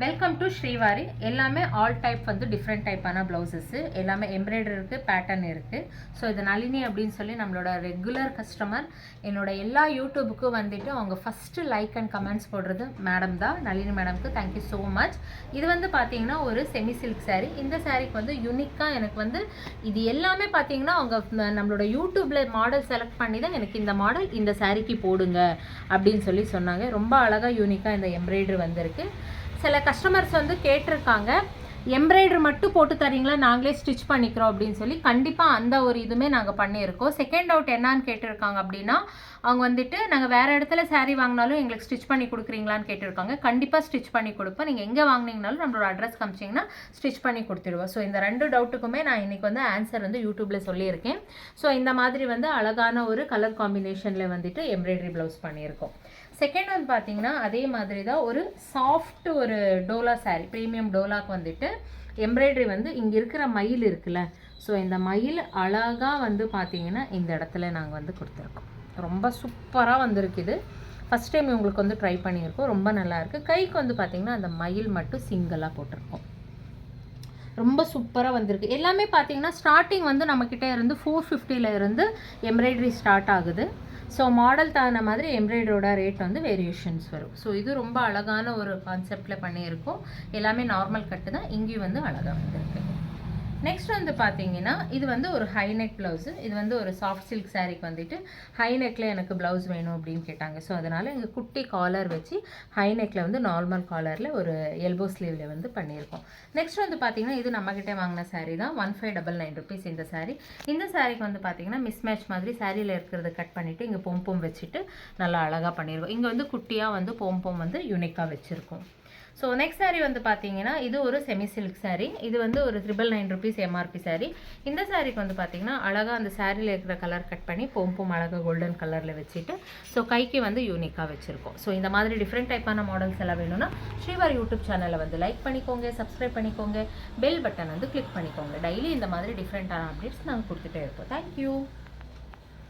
Welcome to Srivari. எல்லாமே all type வந்து different டைப்பான blouses எல்லாமே எம்ப்ராய்டரி இருக்குது, பேட்டர்ன் இருக்குது. ஸோ இது நளினி அப்படின்னு சொல்லி நம்மளோட ரெகுலர் கஸ்டமர். என்னோட எல்லா யூடியூபுக்கும் வந்துட்டு அவங்க ஃபஸ்ட்டு லைக் அண்ட் கமெண்ட்ஸ் போடுறது மேடம் தான், நளினி மேடம்க்கு தேங்க்யூ ஸோ மச். இது வந்து பார்த்தீங்கன்னா ஒரு செமி சில்க் சாரீ. இந்த சாரீக்கு வந்து யூனிக்காக எனக்கு வந்து இது எல்லாமே பார்த்தீங்கன்னா அவங்க நம்மளோட யூடியூப்பில் மாடல் செலக்ட் பண்ணி தான் எனக்கு இந்த மாடல் இந்த சாரீக்கு போடுங்க அப்படின்னு சொல்லி சொன்னாங்க. ரொம்ப அழகாக யூனிக்காக இந்த எம்ப்ராய்டரி வந்திருக்கு. சில கஸ்டமர்ஸ் வந்து கேட்டிருக்காங்க, எம்ப்ராய்டரி மட்டும் போட்டு தரீங்களா, நாங்களே ஸ்டிச் பண்ணிக்கிறோம் அப்படின்னு சொல்லி. கண்டிப்பாக அந்த ஒரு இதுவுமே நாங்கள் பண்ணியிருக்கோம். செகண்ட் டவுட் என்னான்னு கேட்டிருக்காங்க அப்படின்னா, அவங்க வந்துட்டு நாங்கள் வேறு இடத்துல சாரீ வாங்கினாலும் எங்களுக்கு ஸ்டிச் பண்ணி கொடுக்குறீங்களான்னு கேட்டிருக்காங்க. கண்டிப்பாக ஸ்டிச் பண்ணி கொடுப்போம். நீங்கள் எங்கே வாங்கினீங்கனாலும் நம்மளோட அட்ரஸ் காமிச்சிங்கன்னா ஸ்டிச் பண்ணி கொடுத்துருவோம். ஸோ இந்த 2 டவுட்டுக்குமே நான் இன்றைக்கி வந்து ஆன்சர் வந்து யூடியூப்பில் சொல்லியிருக்கேன். ஸோ இந்த மாதிரி வந்து அழகான ஒரு கலர் காம்பினேஷனில் வந்துட்டு எம்ப்ராய்டரி ப்ளவுஸ் பண்ணியிருக்கோம். செகண்ட் வந்து பார்த்தீங்கன்னா அதே மாதிரி தான் ஒரு சாஃப்ட் ஒரு டோலா சாரீ, ப்ரீமியம் டோலாக்கு வந்துட்டு எம்ப்ராய்டரி வந்து இங்கே இருக்கிற மயில் இருக்குல்ல, ஸோ இந்த மயில் அழகாக வந்து பார்த்தீங்கன்னா இந்த இடத்துல நாங்கள் வந்து கொடுத்துருக்கோம். ரொம்ப சூப்பராக வந்திருக்குது. ஃபஸ்ட் டைம் உங்களுக்கு வந்து ட்ரை பண்ணியிருக்கோம். ரொம்ப நல்லாயிருக்கு. கைக்கு வந்து பார்த்திங்கன்னா அந்த மயில் மட்டும் சிங்கிளாக போட்டிருக்கோம். ரொம்ப சூப்பராக வந்திருக்கு. எல்லாமே பார்த்தீங்கன்னா ஸ்டார்டிங் வந்து நம்மக்கிட்ட இருந்து 450 இருந்து எம்ப்ராய்டரி ஸ்டார்ட் ஆகுது. ஸோ மாடல் தகுந்த மாதிரி எம்ப்ராய்டரோட ரேட் வந்து வேரியேஷன்ஸ் வரும். ஸோ இது ரொம்ப அழகான ஒரு கான்செப்டில் பண்ணியிருக்கோம். எல்லாமே நார்மல் கட்டு தான். இங்கேயும் வந்து அழகாக வந்திருக்கு. நெக்ஸ்ட் வந்து பார்த்தீங்கன்னா இது வந்து ஒரு ஹை நெக் ப்ளவுஸு. இது வந்து ஒரு சாஃப்ட் சில்க் சாரீக்கு வந்துட்டு ஹை நெக்கில் எனக்கு ப்ளவுஸ் வேணும் அப்படின்னு கேட்டாங்க. ஸோ அதனால் இங்கே குட்டி காலர் வச்சு ஹை நெக்கில் வந்து நார்மல் காலரில் ஒரு எல்போ ஸ்லீவில் வந்து பண்ணியிருக்கோம். நெக்ஸ்ட் வந்து பார்த்தீங்கன்னா இது நம்மக்கிட்டே வாங்கின சாரீ தான். 1599 rupees இந்த சாரீ. இந்த சாரீக்கு வந்து பார்த்தீங்கன்னா மிஸ் மேட்ச் மாதிரி சாரியில் இருக்கிறத கட் பண்ணிவிட்டு இங்கே பொம்பொம் வச்சுட்டு நல்லா அழகாக பண்ணியிருக்கோம். இங்கே வந்து குட்டியாக வந்து பொம்பொம் வந்து யூனிக்காக வச்சுருக்கோம். ஸோ நெக்ஸ்ட் சாரீ வந்து பார்த்தீங்கன்னா இது ஒரு செமி சில்க் சாரீ. இது வந்து ஒரு 999 rupees எம்ஆர்பி சாரீ. இந்த சாரீக்கு வந்து பார்த்தீங்கன்னா அழகாக அந்த சாரியில் இருக்கிற கலர் கட் பண்ணி பொம்பும் அழகாக கோல்டன் கலரில் வச்சுட்டு ஸோ கைக்கு வந்து யூனிக்காக வச்சுருக்கோம். ஸோ இந்த மாதிரி டிஃப்ரெண்ட் டைப்பான மாடல்ஸ் எல்லாம் வேணும்னா ஸ்ரீவாரி யூடியூப் சேனலை வந்து லைக் பண்ணிக்கோங்க, சப்ஸ்கிரைப் பண்ணிக்கோங்க, பெல் பட்டன் வந்து கிளிக் பண்ணிக்கோங்க. டெய்லி இந்த மாதிரி டிஃப்ரெண்ட்டான அப்டேட்ஸ் நாங்கள் கொடுத்துட்டே இருப்போம். தேங்க்யூ.